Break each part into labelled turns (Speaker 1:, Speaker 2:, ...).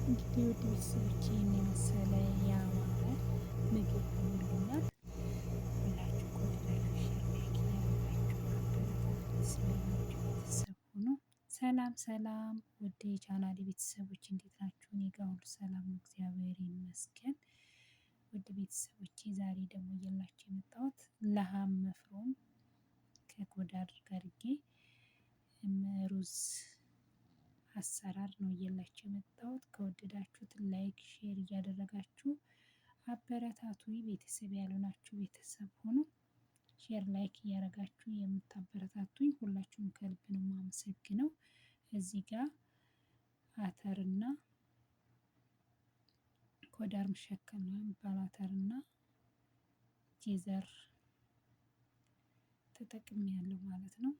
Speaker 1: እንግዲህ ውድ ቤተሰቦቼ ይህን የመሰለ ያማረ ምግብ ሆኖልኛል። ሁላችሁ ከወደዳችሁ ሼር ላይክ እያደረጋችሁ ስለሆናችሁ ቤተሰብ ሆኖ ሰላም ሰላም ውድ የቻናሌ ቤተሰቦች እንዴት ናችሁ? እኔ ጋር ሁሉ ሰላም ነው፣ እግዚአብሔር ይመስገን። ውድ ቤተሰቦቼ ዛሬ ደግሞ እየላችሁ የመጣሁት ለሀም መፍሮም ከጎዳር አድርጌ ሩዝ አሰራር ነው እየላችሁ የመጣሁት። ከወደዳችሁት ላይክ ሼር እያደረጋችሁ አበረታቱኝ። ቤተሰብ ያልሆናችሁ ቤተሰብ ሆኑ። ሼር ላይክ እያደረጋችሁ የምታበረታቱኝ ሁላችሁም ከልብ ነው የማመሰግነው። እዚህ ጋር አተርና ኮዳር መሸከል ነው የሚባል አተርና ጄዘር ተጠቅሜያለሁ ማለት ነው።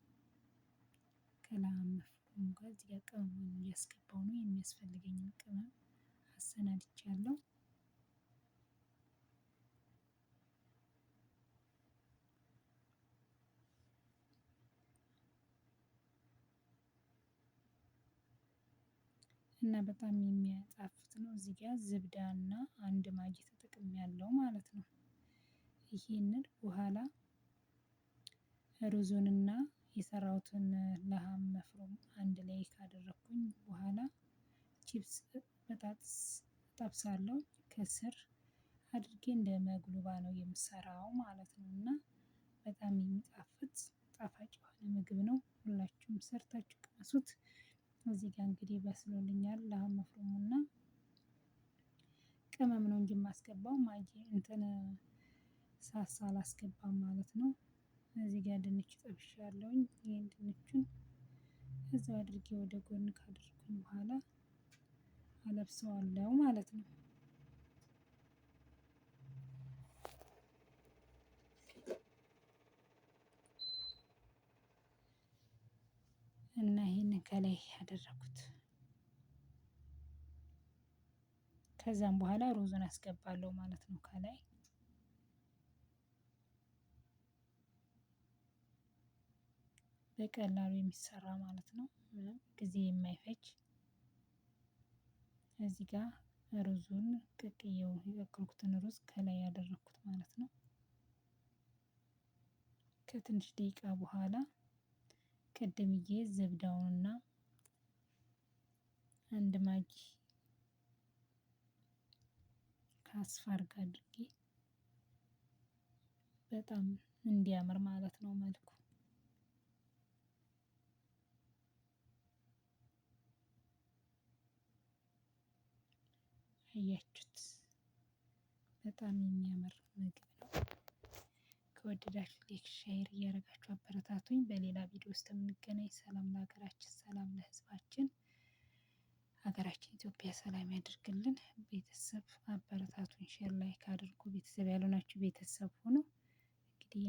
Speaker 1: ከላም መፍሮም ጋር እዚህ ጋር ቅመሙን እያስገባው ነው። የሚያስፈልገኝን ቅመም አሰናድቻለሁ። እና በጣም የሚያጣፍጥ ነው። እዚህ ጋር ዝብዳና አንድ ማጂ ተጠቅሜያለሁ ማለት ነው። ይሄንን በኋላ ሩዙንና የሰራሁትን ለሀም መፍሮም አንድ ላይ ካደረኩኝ በኋላ ቺፕስ በጣጥስ እጠብሳለሁ። ከስር አድርጌ እንደ መግሉባ ነው የምሰራው ማለት ነው። እና በጣም የሚጣፍጥ ጣፋጭ የሆነ ምግብ ነው። ሁላችሁም ሰርታችሁ ቅመሱት። እዚህ ጋር እንግዲህ በስሎልኛል ለሀም መፍሮሙና ቅመም ነው እንጂ የማስገባው ማጂ እንትን ሳሳ አላስገባም ማለት ነው። እዚህ ጋር ድንች ጠብሻለሁኝ። ይሄን ድንቹን እዛው አድርጌ ወደ ጎን ካደረኩኝ በኋላ አለብሰዋለሁ ማለት ነው። እና ይሄንን ከላይ ያደረኩት ከዛም በኋላ ሩዙን አስገባለሁ ማለት ነው። ከላይ በቀላሉ የሚሰራ ማለት ነው። ጊዜ የማይፈጅ እዚህ ጋር ሩዙን ቅቅዬው የቀቀልኩትን ሩዝ ከላይ ያደረኩት ማለት ነው። ከትንሽ ደቂቃ በኋላ ቅድምዬ ዝብዳውንና አንድ ማጂ ከአስፋር ጋር አድርጌ በጣም እንዲያምር ማለት ነው መልኩ። አያችሁት? በጣም የሚያምር ምግብ ነው። ከወደዳችሁ ላይክ ሼር እያደረጋችሁ አበረታቱኝ። በሌላ ቪዲዮ ውስጥ የምንገናኝ። ሰላም ለሀገራችን፣ ሰላም ለሕዝባችን። ሀገራችን ኢትዮጵያ ሰላም ያድርግልን። ቤተሰብ አበረታቱኝ፣ ሼር ላይክ አድርጉ። ቤተሰብ ያልሆናችሁ ቤተሰብ ሁኑ። እንግዲህ